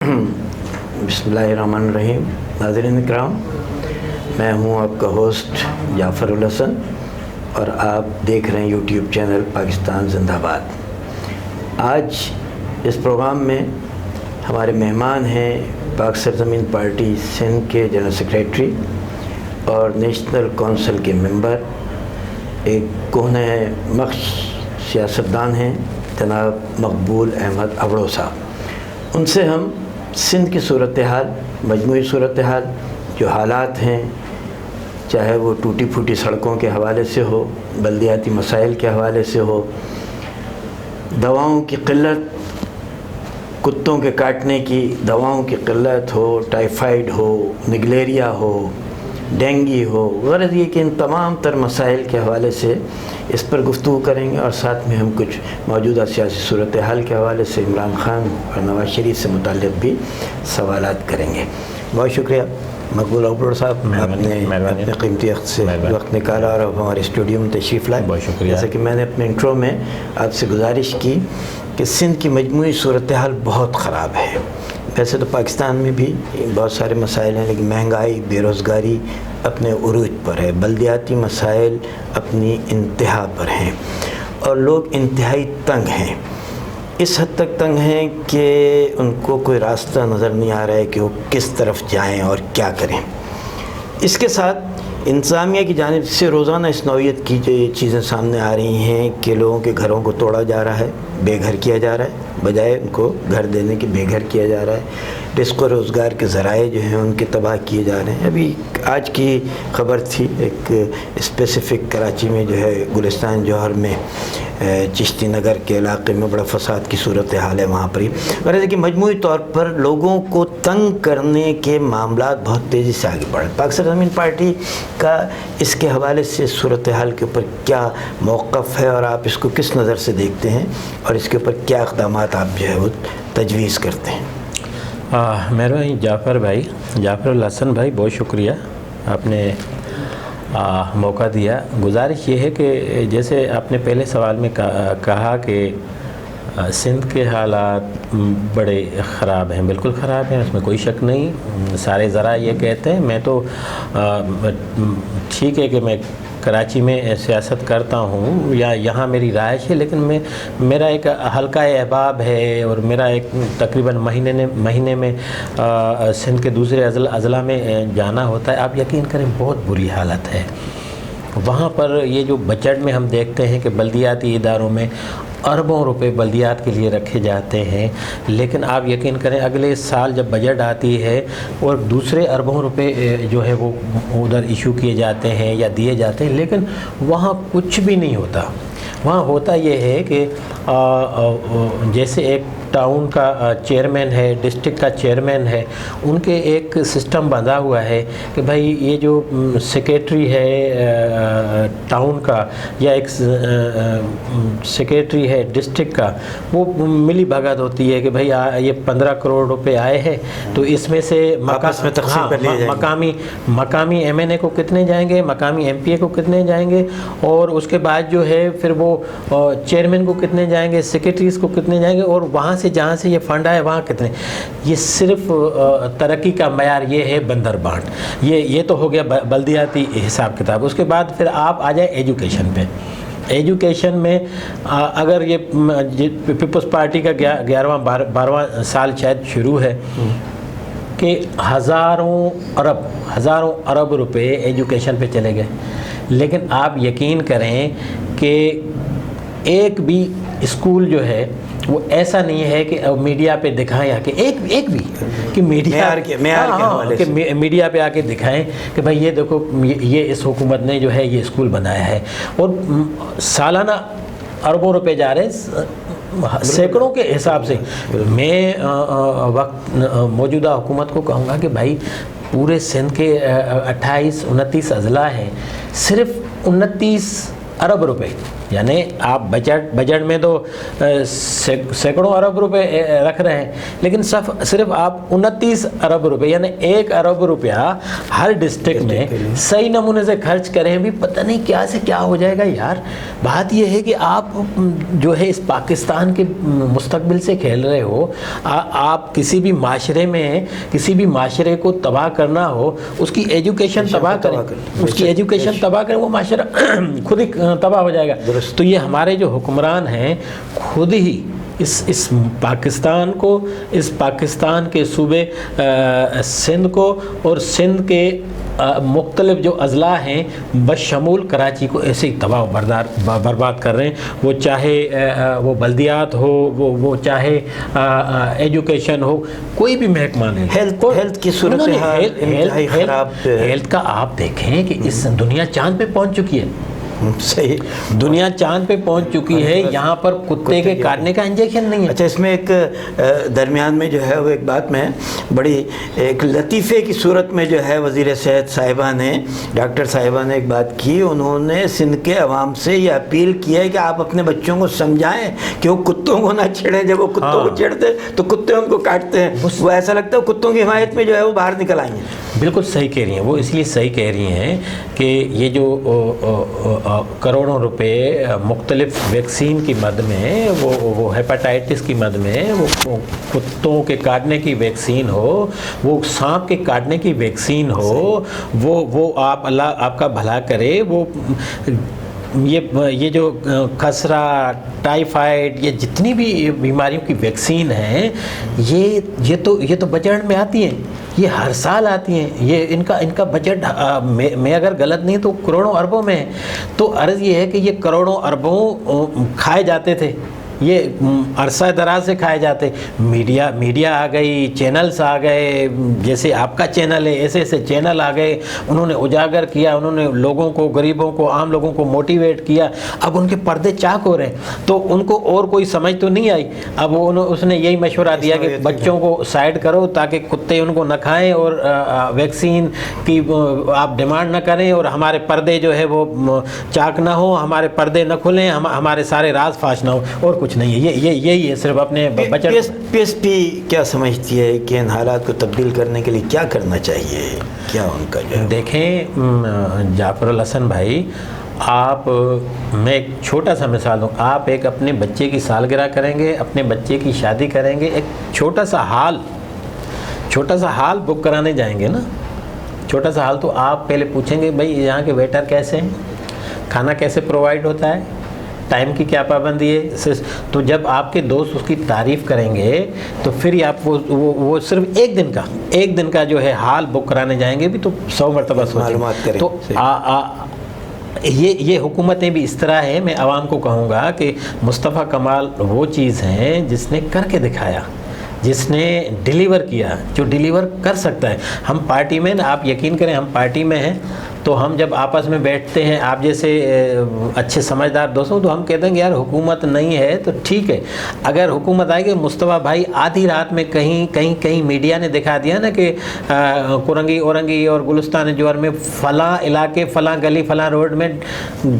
बिस्मिल्लाहिर्रहमानिर्रहीम। नाज़रीन इकराम, मैं हूं आपका होस्ट जाफ़र उल हसन और आप देख रहे हैं यूट्यूब चैनल पाकिस्तान जिंदाबाद। आज इस प्रोग्राम में हमारे मेहमान हैं पाक सरज़मीन पार्टी सिंध के जनरल सेक्रेटरी और नेशनल कौंसिल के मेंबर, एक कोहने मख्श सियासतदान हैं जनाब मकबूल अहमद अबड़ो साहब। उनसे हम सिंध की सूरत हाल, मजमूई सूरत हाल, जो हालात हैं, चाहे वो टूटी फूटी सड़कों के हवाले से हो, बल्दियाती मसाइल के हवाले से हो, दवाओं की क़िल्लत, कुत्तों के काटने की दवाओं की क़िल्लत हो, टाइफाइड हो, निगलेरिया हो, डेंगू हो, ग़रज़ ये कि इन तमाम तर मसाइल के हवाले से इस पर गुफ्तगू करेंगे और साथ में हम कुछ मौजूदा सियासी सूरत हाल के हवाले से इमरान ख़ान और नवाज़ शरीफ से मुताल्लिक़ भी सवालात करेंगे। बहुत शुक्रिया मकबूल अबड़ो साहब, आपने अपने कीमती वक्त से वक्त निकाला और अब हमारे स्टूडियो में तशरीफ़ लाए। बहुत शुक्रिया। जैसे कि मैंने अपने इंट्रो में आपसे गुजारिश की कि सिंध की मजमूई सूरत हाल बहुत ख़राब है। वैसे तो पाकिस्तान में भी बहुत सारे मसाइल हैं, लेकिन महंगाई, बेरोज़गारी अपने उरूज पर है, बल्दियाती मसाइल अपनी इंतहा पर हैं और लोग इंतहाई तंग हैं। इस हद तक तंग हैं कि उनको कोई रास्ता नज़र नहीं आ रहा है कि वो किस तरफ जाएं और क्या करें। इसके साथ इंतज़ामिया की जानिब से रोज़ाना इस नौइयत की जो चीज़ें सामने आ रही हैं कि लोगों के घरों को तोड़ा जा रहा है, बेघर किया जा रहा है, बजाय उनको घर देने के बेघर किया जा रहा है। रिस्क और रोज़गार के ज़राए जो हैं उनके तबाह किए जा रहे हैं। अभी आज की ख़बर थी, एक स्पेसिफ़िक कराची में जो है गुलिस्तान जौहर में चिश्ती नगर के इलाके में बड़ा फ़साद की सूरत हाल है वहाँ पर ही। और कि मजमूई तौर पर लोगों को तंग करने के मामलात बहुत तेज़ी से आगे बढ़े। पाक सरज़मीन पार्टी का इसके हवाले से सूरत हाल के ऊपर क्या मौक़िफ़ है और आप इसको किस नज़र से देखते हैं और इसके ऊपर क्या इक़दामात आप जो है वो तजवीज़ करते हैं? मेहरबानी जाफ़र उल हसन भाई, बहुत शुक्रिया, आपने मौका दिया। गुजारिश ये है कि जैसे आपने पहले सवाल में कहा कि सिंध के हालात बड़े ख़राब हैं, बिल्कुल ख़राब हैं, उसमें कोई शक नहीं। सारे ज़रा ये कहते हैं। मैं तो ठीक है कि मैं कराची में सियासत करता हूँ या यहाँ मेरी रहाइश है, लेकिन मेरा एक हल्का अहबाब है और मेरा एक तकरीबन महीने में सिंध के दूसरे अज़ला में जाना होता है। आप यकीन करें बहुत बुरी हालत है वहाँ पर। ये जो बजट में हम देखते हैं कि बल्दियाती इदारों में अरबों रुपए बल्दियात के लिए रखे जाते हैं, लेकिन आप यकीन करें अगले साल जब बजट आती है और दूसरे अरबों रुपए जो है वो उधर इशू किए जाते हैं या दिए जाते हैं, लेकिन वहाँ कुछ भी नहीं होता। वहाँ होता ये है कि जैसे एक टाउन का चेयरमैन है, डिस्ट्रिक्ट का चेयरमैन है, उनके एक सिस्टम बंधा हुआ है कि भाई ये जो सेक्रेटरी है टाउन का या एक सेक्रेटरी है डिस्ट्रिक्ट का, वो मिली भगत होती है कि भाई ये 15 करोड़ रुपए आए हैं तो इसमें से मकामी MNA को कितने जाएंगे, मकामी MPA को कितने जाएंगे, और उसके बाद जो है फिर वो चेयरमैन को कितने जाएंगे, सेक्रेटरीज को कितने जाएंगे, और वहाँ से जहाँ से ये फंड आए वहाँ कितने। ये सिर्फ तरक्की का मयार ये है बंदर बांट। ये तो हो गया बल्दियाती हिसाब किताब। उसके बाद फिर आप आ जाए एजुकेशन पे। एजुकेशन में अगर ये पीपल्स पार्टी का 12वां साल शायद शुरू है कि हज़ारों अरब रुपए एजुकेशन पे चले गए, लेकिन आप यकीन करें कि एक भी स्कूल जो है वो ऐसा नहीं है कि मीडिया पे दिखाएं आके एक भी कि मीडिया पे आके दिखाएं कि भाई ये देखो ये इस हुकूमत ने जो है ये स्कूल बनाया है, और सालाना अरबों रुपए जा रहे हैं सैकड़ों के हिसाब से। मैं मौजूदा हुकूमत को कहूँगा कि भाई पूरे सिंध के 28-29 अजला हैं, सिर्फ 29 अरब रुपए یعنی آپ بجٹ میں تو سینکڑوں ارب روپے رکھ رہے ہیں، لیکن صرف آپ 29 ارب روپے یعنی 1 ارب روپیہ ہر ڈسٹرکٹ میں صحیح نمونے سے خرچ کریں بھی پتہ نہیں کیا سے کیا ہو جائے گا یار۔ بات یہ ہے کہ آپ جو ہے اس پاکستان کے مستقبل سے کھیل رہے ہو۔ آپ کسی بھی معاشرے میں کسی بھی معاشرے کو تباہ کرنا ہو، اس کی ایجوکیشن تباہ کریں، اس کی ایجوکیشن تباہ کریں، وہ معاشرہ خود ہی تباہ ہو جائے گا۔ تو یہ ہمارے جو حکمران ہیں خود ہی اس پاکستان کو، اس پاکستان کے صوبے سندھ کو اور سندھ کے مختلف جو اضلاع ہیں بشمول کراچی کو ایسے ہی تباہ و برباد کر رہے ہیں۔ وہ چاہے وہ بلدیات ہو، وہ چاہے ایجوکیشن ہو، کوئی بھی محکمہ نہیں، ہیلتھ کی صورتحال انتہائی خراب۔ ہیلتھ کا آپ دیکھیں کہ اس دنیا چاند پہ پہنچ چکی ہے، صحیح، دنیا چاند پہ پہنچ چکی ہے، یہاں پر کتے کے کاٹنے کا انجیکشن نہیں ہے۔ اچھا، اس میں ایک درمیان میں جو ہے وہ ایک بات میں بڑی ایک لطیفے کی صورت میں جو ہے وزیر صحت صاحبہ نے، ڈاکٹر صاحبہ نے ایک بات کی، انہوں نے سندھ کے عوام سے یہ اپیل کی ہے کہ آپ اپنے بچوں کو سمجھائیں کہ وہ کتوں کو نہ چھیڑیں، جب وہ کتوں کو چھیڑتے تو کتے ان کو کاٹتے ہیں، وہ ایسا لگتا ہے کتوں کی حمایت میں جو ہے وہ باہر نکل آئی ہیں۔ بالکل صحیح کہہ رہی ہیں، وہ اس لیے صحیح کہہ رہی ہیں کہ یہ جو کروڑوں روپے مختلف ویکسین کی مد میں، وہ ہیپاٹائٹس کی مد میں، وہ کتوں کے کاٹنے کی ویکسین ہو، وہ سانپ کے کاٹنے کی ویکسین ہو، وہ آپ اللہ آپ کا بھلا کرے، وہ یہ جو خسرہ، ٹائیفائڈ، یہ جتنی بھی بیماریوں کی ویکسین ہیں، یہ تو بجٹ میں آتی ہیں، یہ ہر سال آتی ہیں، یہ ان کا بجٹ میں اگر غلط نہیں تو کروڑوں اربوں میں ہے۔ تو عرض یہ ہے کہ یہ کروڑوں اربوں کھائے جاتے تھے، یہ عرصہ دراز سے کھائے جاتے۔ میڈیا آ گئی، چینلز آ گئے، جیسے آپ کا چینل ہے، ایسے چینل آ گئے، انہوں نے اجاگر کیا، انہوں نے لوگوں کو، غریبوں کو، عام لوگوں کو موٹیویٹ کیا۔ اب ان کے پردے چاک ہو رہے ہیں، تو ان کو اور کوئی سمجھ تو نہیں آئی۔ اب اس نے یہی مشورہ دیا کہ بچوں کو سائڈ کرو تاکہ کتے ان کو نہ کھائیں، اور ویکسین کی آپ ڈیمانڈ نہ کریں، اور ہمارے پردے جو ہے وہ چاک نہ ہوں، ہمارے پردے نہ کھلیں، ہمارے سارے راز فاش نہ ہوں، اور کچھ نہیں ہے۔ یہی ہے صرف اپنے بچت۔ پی ایس پی کیا سمجھتی ہے کہ ان حالات کو تبدیل کرنے کے لیے کیا کرنا چاہیے؟ کیا ان کا جو ہے؟ دیکھیں جعفر الحسن بھائی، میں ایک چھوٹا سا مثال دوں، آپ ایک اپنے بچے کی سالگرہ کریں گے، اپنے بچے کی شادی کریں گے، ایک چھوٹا سا ہال بک کرانے جائیں گے نا، چھوٹا سا ہال، تو آپ پہلے پوچھیں گے بھائی یہاں کے ویٹر کیسے ہیں، کھانا کیسے پرووائڈ ہوتا ہے، ٹائم کی کیا پابندی ہے۔ تو جب آپ کے دوست اس کی تعریف کریں گے تو پھر آپ وہ صرف ایک دن کا جو ہے ہال بک کرانے جائیں گے بھی تو 100 مرتبہ معلومات کریں۔ تو یہ حکومتیں بھی اس طرح ہے۔ میں عوام کو کہوں گا کہ مصطفیٰ کمال وہ چیز ہیں جس نے کر کے دکھایا، جس نے ڈیلیور کیا، جو ڈیلیور کر سکتا ہے۔ ہم پارٹی میں، آپ یقین کریں، ہم پارٹی میں ہیں تو ہم جب آپس میں بیٹھتے ہیں، آپ جیسے اچھے سمجھدار دوستوں، تو ہم کہتے ہیں کہ یار حکومت نہیں ہے تو ٹھیک ہے، اگر حکومت آئے گی، مصطفیٰ بھائی آدھی رات میں کہیں میڈیا نے دکھا دیا نا کہ کرنگی اورنگی اور گلستان جوہر میں فلاں علاقے، فلاں گلی، فلاں روڈ میں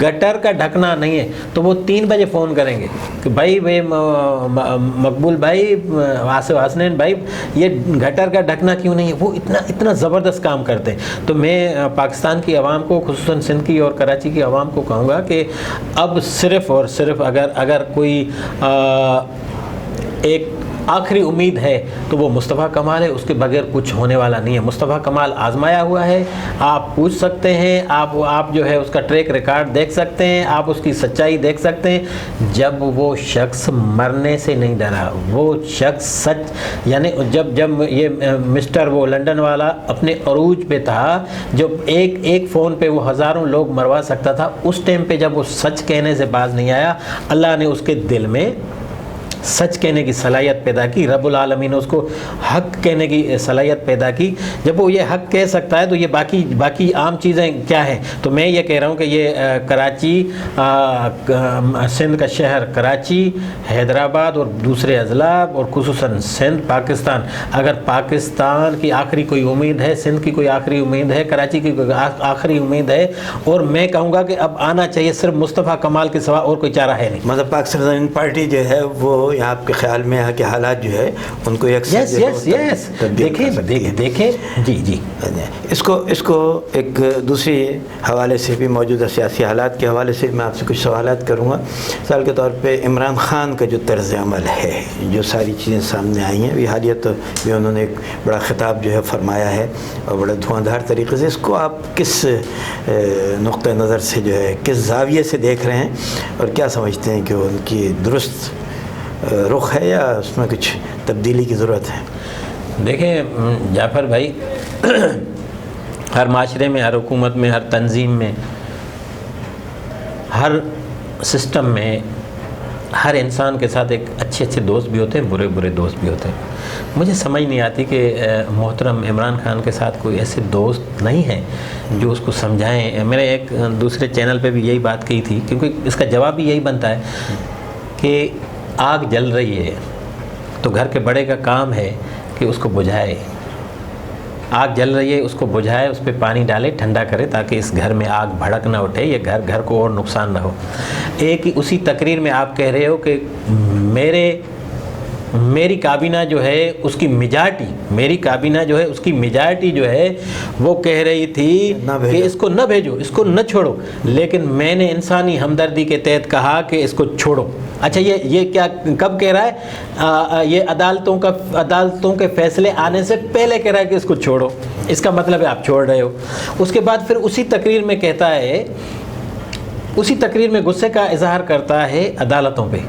گٹر کا ڈھکنا نہیں ہے، تو وہ 3 بجے فون کریں گے کہ بھائی مقبول بھائی، آصف حسنین بھائی، یہ گٹر کا ڈھکنا کیوں نہیں ہے؟ وہ اتنا زبردست کام کرتے ہیں۔ تو میں پاکستان کی عوام کو، خصوصاً سندھ کی اور کراچی کی عوام کو کہوں گا کہ اب صرف اور صرف اگر کوئی ایک آخری امید ہے تو وہ مصطفیٰ کمال ہے، اس کے بغیر کچھ ہونے والا نہیں ہے۔ مصطفیٰ کمال آزمایا ہوا ہے، آپ پوچھ سکتے ہیں، آپ جو ہے اس کا ٹریک ریکارڈ دیکھ سکتے ہیں، آپ اس کی سچائی دیکھ سکتے ہیں۔ جب وہ شخص مرنے سے نہیں ڈرا، وہ شخص سچ، یعنی جب یہ مسٹر وہ لندن والا اپنے عروج پہ تھا، جب ایک فون پہ وہ ہزاروں لوگ مروا سکتا تھا، اس ٹائم پہ جب وہ سچ کہنے سے باز نہیں آیا، اللہ نے اس کے دل میں सच कहने की सलाहियत पैदा की, रब्बुल आलमीन ने उसको हक कहने की सलाहियत पैदा की। जब वो ये हक कह सकता है तो ये बाकी आम चीज़ें क्या हैं? तो मैं ये कह रहा हूँ कि ये कराची, सिंध का शहर कराची, हैदराबाद और दूसरे अजला और खुसूसन सिंध, पाकिस्तान, अगर पाकिस्तान की आखिरी कोई उम्मीद है, सिंध की कोई आखिरी उम्मीद है, कराची की कोई आखिरी उम्मीद है, और मैं कहूँगा कि अब आना चाहिए, सिर्फ मुस्तफ़ा कमाल के सिवा और कोई चारा है नहीं। मतलब पाकिस्तान पार्टी जो है वो यहाँ आपके ख्याल में यहाँ के हालात जो है उनको यस देखें जी इसको एक दूसरी हवाले से भी, मौजूदा सियासी हालात के हवाले से मैं आपसे कुछ सवालात करूँगा। मिसाल के तौर पे इमरान खान का जो तर्ज़ अमल है, जो सारी चीज़ें सामने आई हैं, अभी हालियत भी उन्होंने एक बड़ा ख़िताब जो है फरमाया है और बड़ा धुआंधार तरीके से, इसको आप किस नुक्ते नज़र से जो है, किस ज़ाविये से देख रहे हैं और क्या समझते हैं कि उनकी दुरुस्त रुख है या उसमें कुछ तब्दीली की ज़रूरत है? देखें जाफ़र भाई, हर माशरे में, हर हुकूमत में, हर तंजीम में, हर सिस्टम में, हर इंसान के साथ एक अच्छे दोस्त भी होते हैं, बुरे दोस्त भी होते हैं। मुझे समझ नहीं आती कि मोहतरम इमरान खान के साथ कोई ऐसे दोस्त नहीं हैं जो उसको समझाएं। मैंने एक दूसरे चैनल पे भी यही बात कही थी, क्योंकि इसका जवाब भी यही बनता है कि आग जल रही है तो घर के बड़े का काम है कि उसको बुझाए। आग जल रही है, उसको बुझाए, उस पर पानी डाले, ठंडा करे, ताकि इस घर में आग भड़क ना उठे, ये घर को और नुकसान ना हो। एक ही उसी तकरीर में आप कह रहे हो कि मेरी काबीना जो है उसकी मेजॉरिटी जो है वो कह रही थी कि इसको न भेजो, इसको न छोड़ो, लेकिन मैंने इंसानी हमदर्दी के तहत कहा कि इसको छोड़ो। अच्छा, ये क्या कब कह रहा है? ये अदालतों के फैसले आने से पहले कह रहा है कि इसको छोड़ो। इसका मतलब है आप छोड़ रहे हो। उसके बाद फिर उसी तकरीर में कहता है, उसी तकरीर में गुस्से का इजहार करता है अदालतों पे।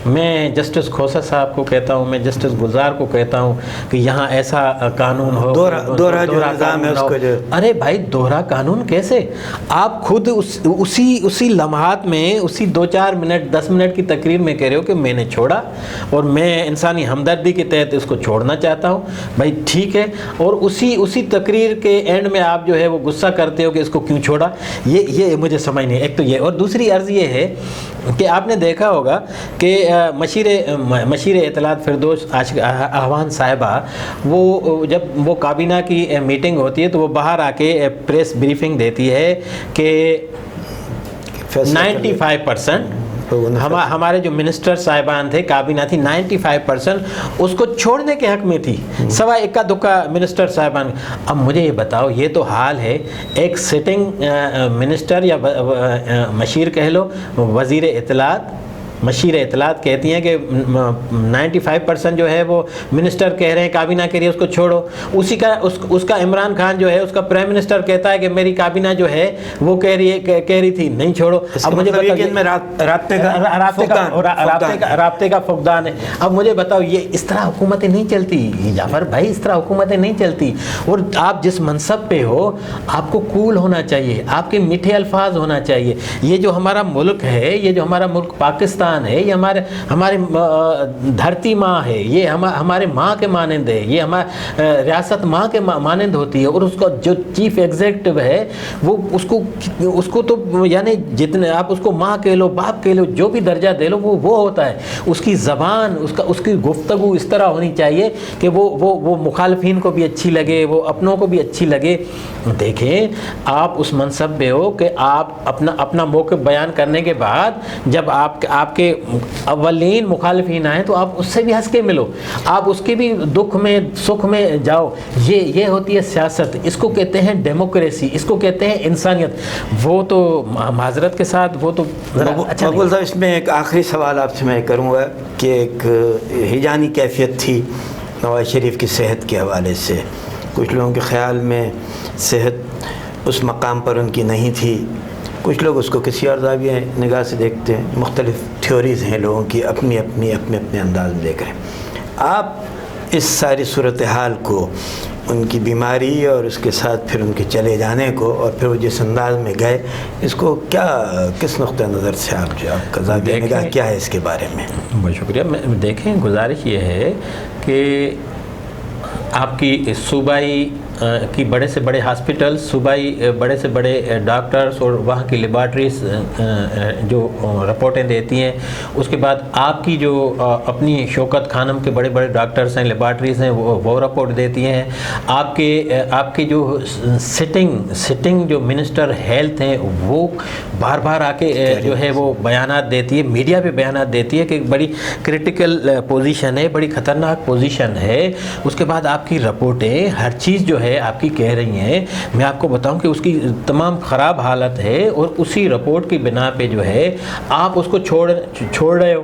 मैं जस्टिस खोसा साहब को कहता हूँ, मैं जस्टिस गुलजार को कहता हूँ कि यहाँ ऐसा कानून हो, दोहरा निज़ाम है उसको जो। अरे भाई, दोहरा कानून कैसे? आप खुद उसी लम्हात में, उसी 2-4 मिनट 10 मिनट की तकरीर में कह रहे हो कि मैंने छोड़ा और मैं इंसानी हमदर्दी के तहत इसको छोड़ना चाहता हूँ। भाई ठीक है, और उसी तकरीर के एंड में आप जो है वो गुस्सा करते हो कि इसको क्यों छोड़ा। ये मुझे समझ नहीं। एक तो ये, और दूसरी अर्ज़ ये है कि आपने देखा होगा कि मशीर इत्तलात फिरदौस आहवान साहिबा, वो जब वो काबीना की मीटिंग होती है तो वो बाहर आके प्रेस ब्रीफिंग देती है कि 95% हमारे जो मिनिस्टर साहिबान थे, काबीना थी, 95% उसको छोड़ने के हक में थी, सवा इक्का दुक्का मिनिस्टर साहिबान। अब मुझे ये बताओ, ये तो हाल है एक सिटिंग मिनिस्टर या मशीर कह लो, वज़ीर इत्तलात, मशीर इत्तलात कहती हैं कि 95% जो है वो मिनिस्टर कह रहे हैं, काबीना कह रही है उसको छोड़ो। उसका इमरान खान जो है, उसका प्राइम मिनिस्टर कहता है कि मेरी काबीना जो है वो कह रही थी नहीं छोड़ो। अब मुझे बताओ, राब्ते का फुकदान है। अब मुझे बताओ, ये इस तरह हुकूमतें नहीं चलती जाफर भाई, इस तरह हुकूमतें नहीं चलती। और आप जिस मनसब पे हो आपको कूल होना चाहिए, आपके मीठे अल्फाज होना चाहिए। ये जो हमारा मुल्क है, ये जो हमारा मुल्क पाकिस्तान है, ये हमारे धरती माँ है, ये हमारे माँ के मानंद है, ये हमारी रियासत माँ के मानंद होती है। और उसका जो चीफ एग्जीक्यूटिव है वो उसको तो यानी जितने आप उसको माँ कह लो, बाप कह लो, जो भी दर्जा दे लो, वो होता है। उसकी ज़बान, उसकी गुफ्तगू इस तरह होनी चाहिए कि वो मुखालफिन को भी अच्छी लगे, वो अपनों को भी अच्छी लगे। देखें, आप उस मनसब पे हो कि आप अपना मौक़िफ़ बयान करने के बाद जब आपके अव्वलीन मुखालिफिन आए तो आप उससे भी हंस के मिलो, आप उसके भी दुख में सुख में जाओ। ये होती है सियासत, इसको कहते हैं डेमोक्रेसी, इसको कहते हैं इंसानियत। वो तो माजरत के साथ वो तो अच्छा। मकबूल साहब, इसमें एक आखिरी सवाल आपसे मैं करूँगा कि एक हिजानी कैफियत थी नवाज शरीफ की सेहत के हवाले से। कुछ लोगों के ख़्याल में सेहत उस मकाम पर उनकी नहीं थी, कुछ लोग उसको किसी और ज़ाविये निगाह से देखते हैं। मुख्तलिफ़ थ्योरीज़ हैं लोगों की, अपने अंदाज में देख रहे हैं। आप इस सारी सूरत हाल को ان کی بیماری اور اس کے ساتھ پھر ان کے چلے جانے کو، اور پھر وہ جس انداز میں گئے، اس کو کیا کس نقطۂ نظر سے آپ کا زاویہ نگاہ کیا ہے اس کے بارے میں؟ بہت شکریہ. دیکھیں، گزارش یہ ہے کہ آپ کی صوبائی کی بڑے سے بڑے ہاسپٹل، صوبائی بڑے سے بڑے ڈاکٹرز اور وہاں کی لیبارٹریز جو رپورٹیں دیتی ہیں، اس کے بعد آپ کی جو اپنی شوکت خانم کے بڑے بڑے ڈاکٹرز ہیں، لیبارٹریز ہیں، وہ رپورٹ دیتی ہیں. آپ کے جو سٹنگ جو منسٹر ہیلتھ ہیں، وہ بار بار آ کے جو ہے وہ بیانات دیتی ہے، میڈیا پہ بیانات دیتی ہے کہ ایک بڑی کرٹیکل پوزیشن ہے، بڑی خطرناک پوزیشن ہے. اس کے بعد آپ کی رپورٹیں ہر چیز جو ہے آپ کی کہہ رہی ہیں. میں آپ کو بتاؤں کہ اس کی تمام خراب حالت ہے، اور اسی رپورٹ کی بنا پہ جو ہے آپ اس کو چھوڑ رہے ہو.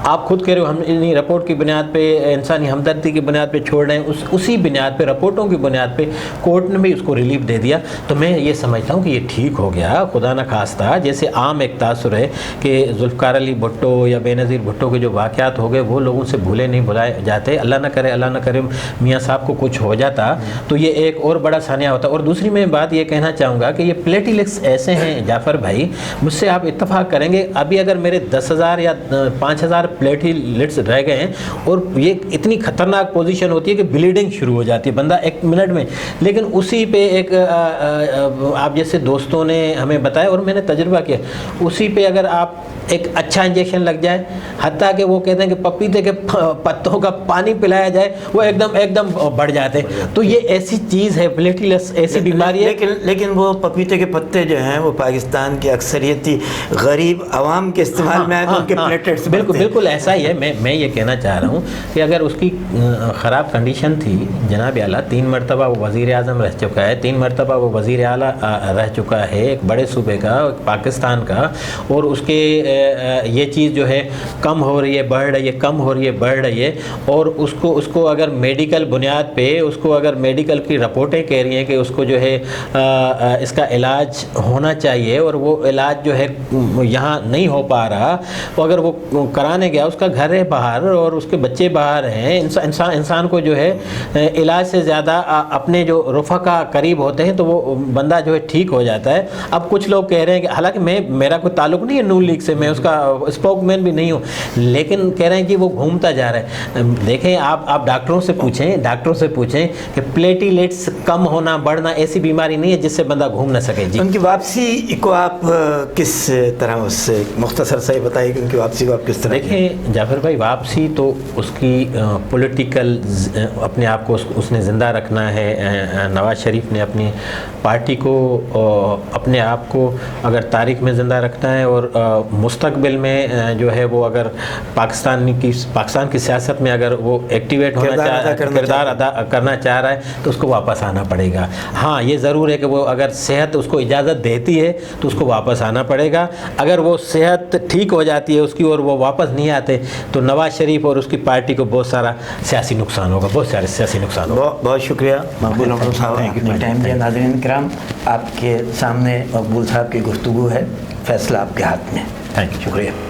آپ خود کہہ رہے ہو ہم انہی رپورٹ کی بنیاد پہ، انسانی ہمدردی کی بنیاد پہ چھوڑ رہے ہیں. اسی بنیاد پہ، رپورٹوں کی بنیاد پہ کورٹ نے بھی اس کو ریلیف دے دیا. تو میں یہ سمجھتا ہوں کہ یہ ٹھیک ہو گیا. خدا نہ خواستہ جیسے عام ایک تاثر ہے کہ ذوالفقار علی بھٹو یا بے نظیر بھٹو کے جو واقعات ہو گئے وہ لوگوں سے بھولے نہیں بھلائے جاتے. اللہ نہ کرے میاں صاحب کو کچھ ہو جاتا تو یہ ایک اور بڑا سانحہ ہوتا. اور دوسری میں بات یہ کہنا چاہوں گا کہ یہ پلیٹیلیٹس ایسے ہیں جعفر بھائی، مجھ سے آپ اتفاق کریں گے، ابھی اگر میرے 10,000 یا 5,000 پلیٹیلیٹس رہ گئے ہیں، اور یہ اتنی خطرناک پوزیشن ہوتی ہے کہ بلیڈنگ شروع ہو جاتی ہے بندہ 1 منٹ میں. لیکن اسی پہ ایک آپ جیسے دوستوں نے ہمیں بتایا اور میں نے تجربہ کیا، اسی پہ اگر آپ ایک اچھا انجیکشن لگ جائے، حتیٰ کہ وہ کہتے ہیں کہ پپیتے کے پتوں کا پانی پلایا جائے، وہ ایک دم بڑھ جاتے ہیں. تو یہ ایسی چیز ہے، پلیٹیلیٹس ایسی بیماری ہے. لیکن وہ پپیتے کے پتے جو ہیں وہ پاکستان کے اکثریتی غریب عوام کے استعمال میں آئے تو ان کے پلیٹلیٹس بالکل ایسا ہی ہے. میں یہ کہنا چاہ رہا ہوں کہ اگر اس کی خراب کنڈیشن تھی، جناب اعلیٰ 3 مرتبہ وہ وزیر اعظم رہ چکا ہے، 3 مرتبہ وہ وزیر اعلیٰ رہ چکا ہے ایک بڑے صوبے کا، پاکستان کا، اور اس کے یہ چیز جو ہے کم ہو رہی ہے، بڑھ رہی ہے. اور اس کو اگر میڈیکل بنیاد پہ، اس کو اگر میڈیکل کی رپورٹیں کہہ رہی ہیں کہ اس کو جو ہے اس کا علاج ہونا چاہیے، اور وہ علاج جو ہے یہاں نہیں ہو پا رہا، تو اگر وہ کرانے گیا، اس کا گھر ہے باہر اور اس کے بچے باہر ہیں، انسان کو جو ہے علاج سے زیادہ اپنے جو رفقا قریب ہوتے ہیں تو وہ بندہ جو ہے ٹھیک ہو جاتا ہے. اب کچھ لوگ کہہ رہے ہیں کہ حالانکہ میرا کوئی تعلق نہیں ہے نون لیگ سے، میں اس کا اسپوک مین بھی نہیں ہوں، لیکن کہہ رہے ہیں کہ وہ گھومتا جا رہا ہے. دیکھیں، آپ ڈاکٹروں سے پوچھیں کہ پلیٹیلیٹس کم ہونا بڑھنا ایسی بیماری نہیں ہے جس سے بندہ گھوم نہ سکے. جی، ان کی واپسی کو آپ کس طرح، اس سے مختصر سا بتائیے کہ ان کی واپسی کو آپ کس طرح؟ دیکھیں جعفر بھائی، واپسی تو اس کی پولیٹیکل اپنے آپ کو اس نے زندہ رکھنا ہے. نواز شریف نے اپنی پارٹی کو، اپنے آپ کو اگر تاریخ میں زندہ رکھنا ہے، اور مستقبل میں جو ہے وہ اگر پاکستان کی سیاست میں اگر وہ ایکٹیویٹ کردار ادا کرنا چاہ رہا ہے تو اس کو واپس آنا پڑے گا. ہاں، یہ ضرور ہے کہ وہ اگر صحت اس کو اجازت دیتی ہے تو اس کو واپس آنا پڑے گا. اگر وہ صحت ٹھیک ہو جاتی ہے اس کی اور وہ واپس نہیں آتے تو نواز شریف اور اس کی پارٹی کو بہت سارا سیاسی نقصان ہوگا. بہت شکریہ مقبول احمد صاحب، ٹائم دیا. ناظرین کرام، آپ کے سامنے مقبول صاحب کی گفتگو ہے، فیصلہ آپ کے ہاتھ میں. تھینک یو، شکریہ.